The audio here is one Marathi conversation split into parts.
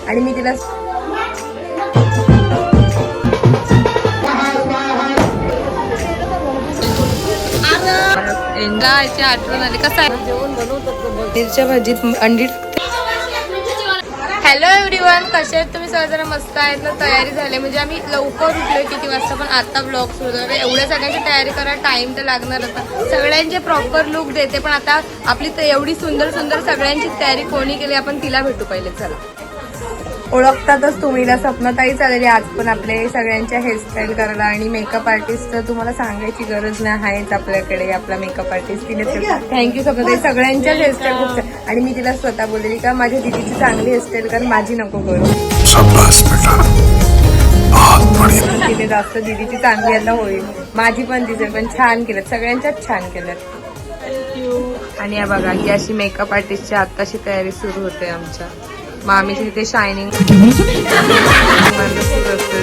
आणि मी तिला एंजायची आठवण आली. कसं आहे जेवण बनवतात मिरच्या भाजीत अंडी. हॅलो एव्हरीवन, कसे आहेत तुम्ही? सगळे मस्त आहेत ना? तयारी झाली म्हणजे आम्ही लवकर उठलोय किती वाजता, पण आता ब्लॉग सुरू झाला. एवढ्या सगळ्यांची तयारी करा, टाइम तर लागणार. आता सगळ्यांचे प्रॉपर लुक देते, पण आता आपली एवढी सुंदर सुंदर सगळ्यांची तयारी कोणी केली आपण तिला भेटू पहिले. चला, ओळखतातच तुम्ही ना, स्वप्नताई चाललेली आज पण आपले सगळ्यांच्या हेअरस्टाईल करायला. आणि मेकअप आर्टिस्ट तर तुम्हाला सांगायची गरज नाही आहेच आपल्याकडे. आपला मेकअप आर्टिस्ट तिने थँक्यू स्वप्नताई, सगळ्यांच्याच हेअरस्टाईल खूप छान. आणि मी तिला स्वतः बोललेली का माझ्या दीदीची चांगली हेअरस्टाईल कर, माझी नको करू. तिने जास्त दीदीची चांगली आता होईल, माझी पण दिसेल, पण छान केलं, सगळ्यांच्याच छान केलं. आणि या बघा ही अशी मेकअप आर्टिस्टची आत्ताशी तयारी सुरू होते आमच्या मामीची. तिथे शायनिंग सुरू असतो.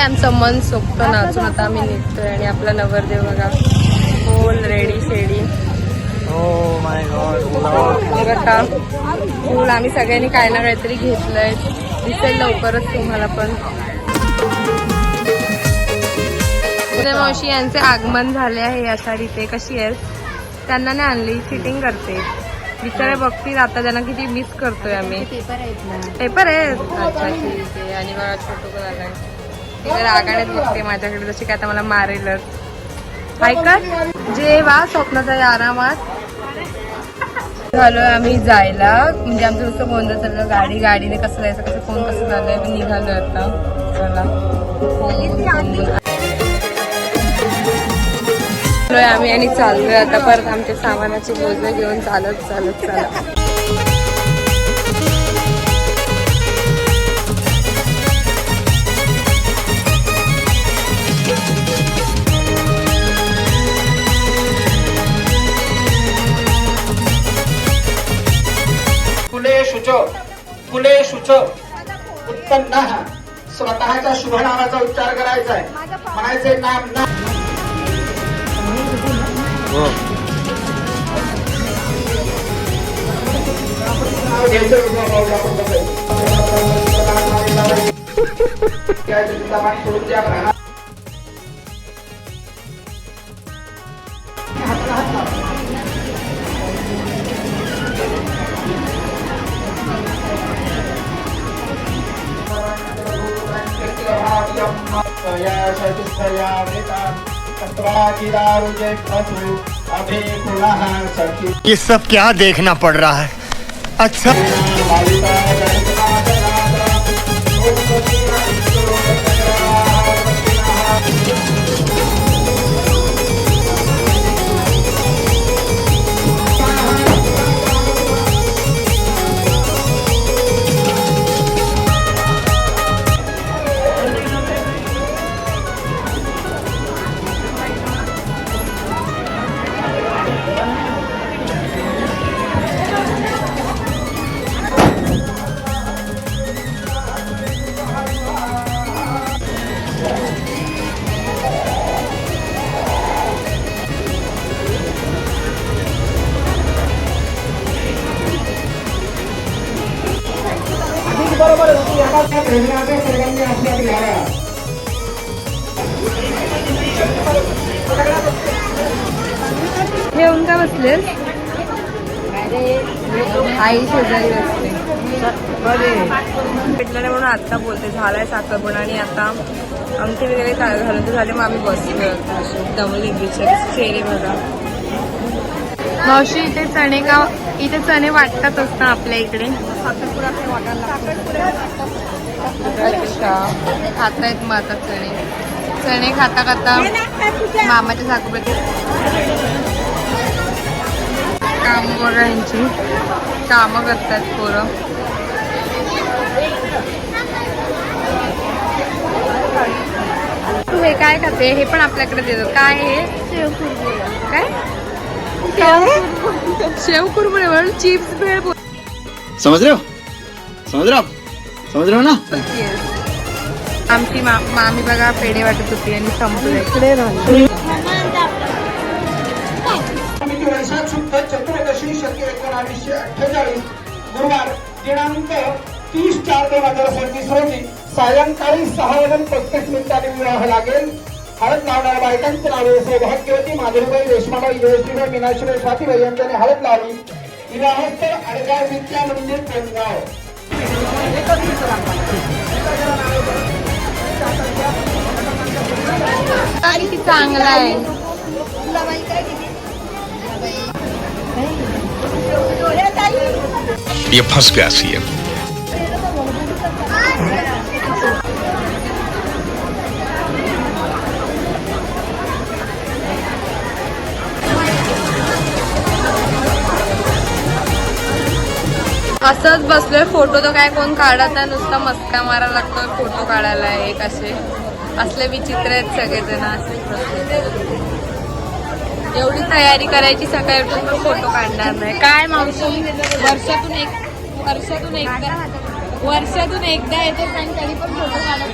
आमचं मन सोपतं नाचून. आता आम्ही निघतोय आणि आपला नवरदेव बघा फुल रेडी शेडी. बघा फुल आम्ही सगळ्यांनी काय ना काहीतरी घेतलंय, दिसेल लवकरच तुम्हाला. पण मावशी यांचे आगमन झाले आहे अशा रीते. कशी आहेस? त्यांना नाही आणली, फिटिंग करते बिचारे. बघतील आता त्यांना किती मिस करतोय आम्ही. पेपर आहेत, अच्छा ठीक आहे. आणि बघा छोटू पण आलाय, तिला रागानेच बघते माझ्याकडे, जशी काय आता मला मारेलच. ऐकत जेव्हा स्वप्नाचा आरामात झालोय आम्ही जायला. म्हणजे आमचं नुसतं गोंधळ चाललं, गाडीने कसं जायचं, कसं फोन कसं झालंय. मी निघालोय आता. चला आम्ही आणि चाललोय आता परत आमच्या सामानाची बोझं घेऊन चालत चालत चला. फुले शुच उत्पन्न. स्वतःच्या शुभ नावाचा उच्चार करायचा आहे, म्हणायचे नाम ना. ये सब क्या देखना पड़ रहा है? अच्छा येऊन का बसलेस? आई शेजारी असते भेटलं नाही म्हणून आता बोलते झालाय साखरपुडा आणि आता अंगठी वगैरे घालून तर झाले मग आम्ही बसलो दमले बिचारे चेहरे बघा. मावशी इथे चणे वाटतात असतात आपल्या इकडे खातायत मग आता चणे खाता खाता मामाच्या साखरपुड्यात काम बघा यांची कामं करतात पोरं. तू हे काय खाते हे पण आपल्याकडे देतात काय हे काय शेव कुरमुरे म्हणून चिप्स भेळ समझ रहे हो ना. आमची मामी बघा पेढे वाटत होती आणि संपले. समिती वर्षात शुद्ध चतुर्दशी शके 1948 गुरुवार दिनांक 30/4/2026 रोजी सायंकाळी 6:35 विवाह लागेल. हळद लावणाऱ्या बायकांचे नावे सौभाग्यवती माधुरीबाई रेशमाबाई योजनीबाई मीनाक्षीबाई स्वातीबाई यांच्याने हळद लावली. विवाहोत्तर अडगाव विद्या मंदिर पेनगाव. किती चांगला आहे. ये फंस गया सीएम. असंच बसलोय फोटो तर काय कोण काढत नाही नुसता मस्का मारायला लागतोय फोटो काढायला. एक असले विचित्र आहेत सगळेजण असेच बसले. एवढी तयारी करायची सकाळी उठून पण फोटो काढणार नाही काय मावशी वर्षातून एकदा येते आणि तरी पण फोटो काढत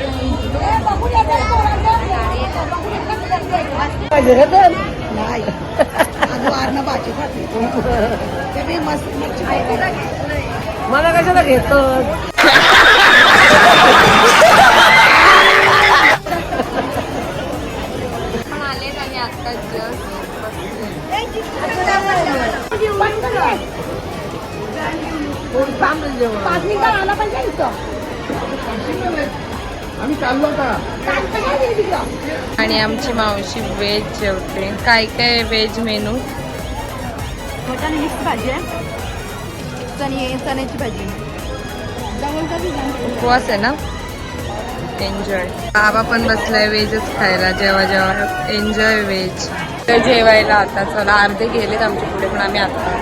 मला कशाला घेतो. पण आले आणि आता आणि आमची मावशी व्हेज जेवते. काय काय व्हेज मेनू मटन मिक्स भाजी आहे चण्याची भाजी उपवास आहे ना. एन्जॉय. बाबा पण बसलाय व्हेजच खायला. जेव्हा एन्जॉय व्हेज. जेवायला आता चला अर्धे गेलेत आमच्या पुढे पण आम्ही आता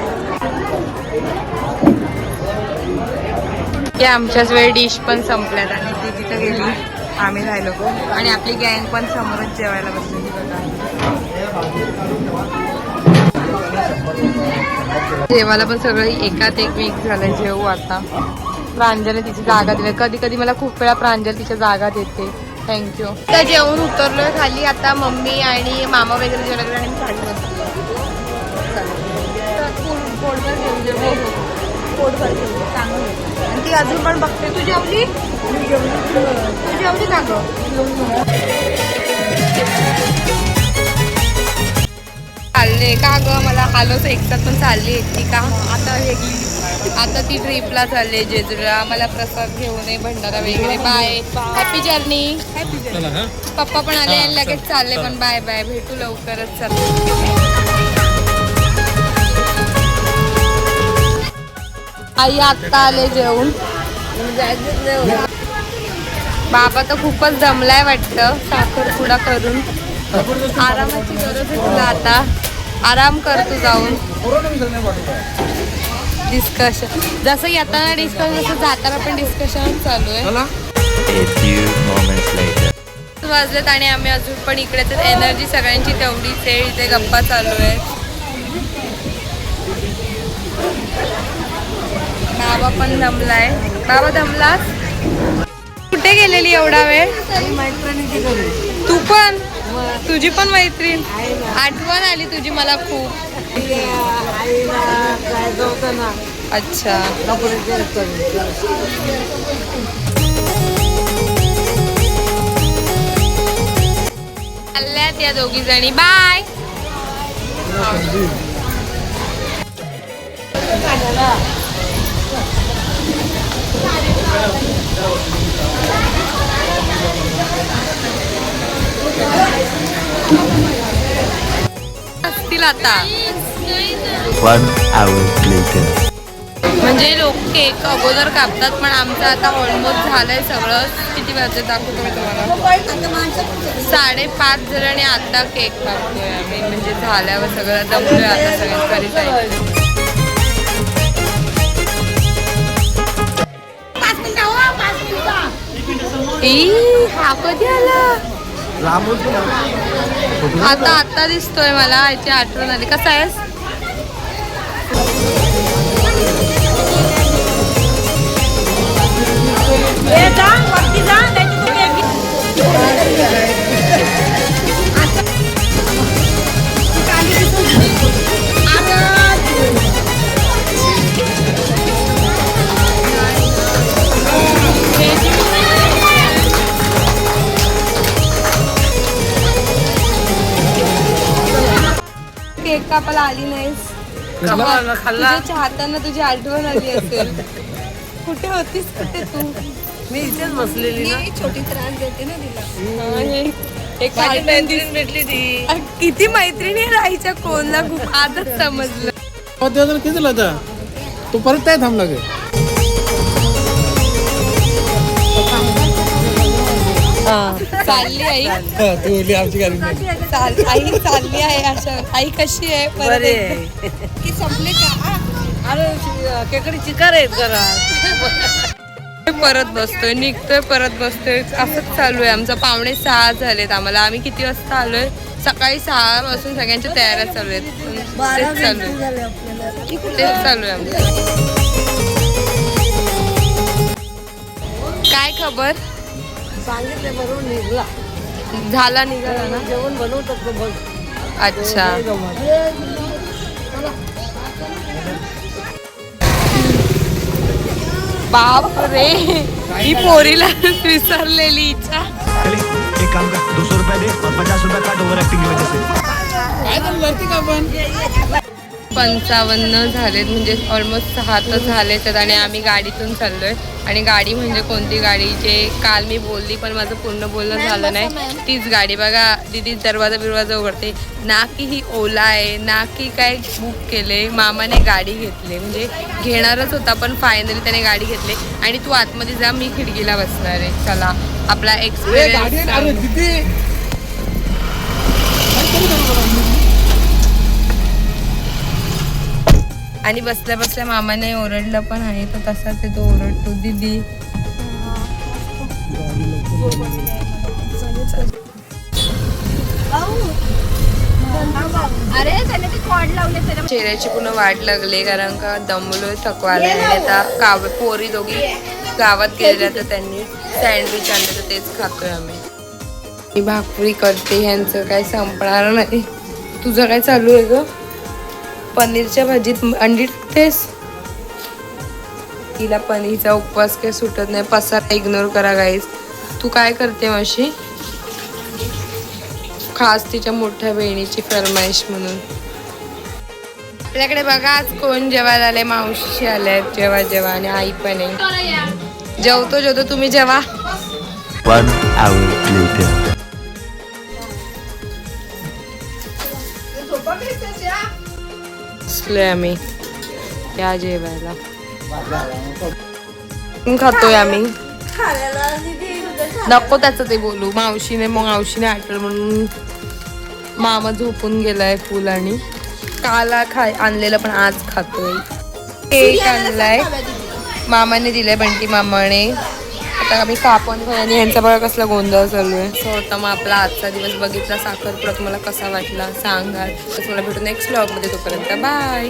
आमच्याच वेळ डिश पण संपल्यात आणि ती तिथं गेली आम्ही राहिलो आणि आपली गँग पण समोरच जेवायला बसलेली बघा. जेवायला पण सगळं एकात एक मिक्स झालंय. जेवू आता. प्रांजलने तिची जागा दिली. कधी कधी मला खूप वेळा प्रांजल तिच्या जागा देते. थँक्यू. तर जेवून उतरलोय खाली आता. मम्मी आणि मामा वगैरे जेवलं आणि मी खाली बसलो. पोटभर जेवू चांगलं. आणि ती अजून पण बघते. तू जेवली का गं. चालले का ग मला हालोच एकटात पण चालली एकटी का. आता ती ट्रिपला चालली जेजुरीला. मला प्रसाद घेऊन ये भंडारा वगैरे. Bye happy journey. पप्पा पण आले आणि लगेच चालले पण. बाय बाय भेटू लवकरच. आई आत्ता आले जेवून. बाबा तर खूपच दमलाय वाटतं साखरपुडा करून. आरामाची गरज आहे तुला आता. आराम कर तू जाऊन. डिस्कशन जसं येताना डिस्कशन तसं जाताना पण डिस्कशन चालू आहे. वाजलेत आणि आम्ही अजून पण इकडेच. एनर्जी सगळ्यांची तेवढीच आहे. इथे गप्पा चालू आहे. बाबा पण दमलाय. बाबा दमलास. कुठे गेलेली एवढा वेळ. तू पण. तुझी पण मैत्रीण. आठवण आली तुझी मला खूप. अच्छा. चालल्यात या दोघी जणी. बाय. असतील आता. One hour later. म्हणजे लोक केक अगोदर कापतात पण आमचं आता ऑलमोस्ट झालंय सगळं. किती वाजता दाखवतो मी तुम्हाला. 5:30 जणांनी आता केक कापतोय आम्ही. म्हणजे झाल्यावर सगळं जमलोय आता सगळ्यात घरी जायचं. हा कधी आला आता दिसतोय मला. याची आठवण आली. कसा आहेस? केक कापायला आली नाहीस. तुझ्या चाहत्यांना तुझी आठवण आली असेल. कुठे होतीस? कुठे तू? मी इथेच बसलेली ना. छोटी त्रास देते ना तिला. मैत्रीण भेटली ती. किती मैत्रिणी राहायच्या कोणला खूप आजच समजलं. किती झालं तू परत काय थांबला गे चालली आई. तू बोलली आमची गाडी आई चालली आहे. अशा आई कशी आहे? बरे आहे. की संपले का? अरे केकडी चिकार आहेत करा. परत बसतोय निघतोय परत बसतोय असंच चालू आहे आमचं. 5:45 झालेत आम्हाला. आम्ही किती वाजता आलोय? सकाळी 6 वाजून सगळ्यांच्या तयाऱ्या चालू आहेत. तेच चालू आहे आमचं. काय खबर? सांगितले बरोबर निघला. झाला निघाला ना? जेवण बनवतात बघ. अच्छा. बाप रे ही पोरीला विसरलेली इच्छा. एक काम कर 200 रुपये दे और 50 रुपये काट ओवर एक्टिंग की वजह से. 55 झालेत म्हणजे ऑलमोस्ट 6 तर झालेत. आणि आम्ही गाडीतून चाललोय. आणि गाडी म्हणजे कोणती गाडी? जे काल मी बोलली पण माझं पूर्ण बोलणं झालं नाही तीच गाडी. बघा दीदी दरवाजा उघडते. ना की ही ओला आहे ना की काय बुक केले. मामाने गाडी घेतली म्हणजे घेणारच होता पण फायनली त्याने गाडी घेतली. आणि तू आतमध्ये जा मी खिडकीला बसणार आहे. चला आपला एक्सपिरियन्स. आणि बसल्या बसल्या मामाने ओरडलं पण आहे तो तसाच आहे. तो ओरडतो दीदी. चेहऱ्याची पुन्हा वाट लागली कारण का दमलोय थकवाला. आणि आता पोरी दोघी गावात गेल्या तर त्यांनी सँडविच आणलं तर तेच खातोय आम्ही. मी भाकरी करते. ह्यांचं काय संपणार नाही. तुझं काय चालू आहे ग? पनीरच्या भाजीत अंडी टाकतेस. तिला पनीरचा उपवास काही सुटत नाही. पसारा इग्नोर करा गाईस. तू काय करते मावशी? खास तिच्या मोठ्या बहिणीची फरमाईश म्हणून. आपल्याकडे बघा आज कोण जेवायला आले. मावशी आले आहेत जेव्हा आणि आई पण आहे. जेवतो तुम्ही जेवा. 1 hour later. बसलोय आम्ही या जेवायला. खातोय आम्ही. नको त्याचं ते बोलू. मावशीने आठवलं म्हणून मामा झोपून गेलाय फुल. आणि काल आणलेलं पण आज खातोय. केक आणलाय मामाने दिलाय. बंटी मामाने. आता आम्ही कापून आणि यांचा बघा कसला गोंधळ चालू आहे. सो होता मग आपला आजचा दिवस बघितला साखरपुडा तुम्हाला कसा वाटला सांगा. तर मला भेटू नेक्स्ट व्लॉगमध्ये. तोपर्यंत बाय.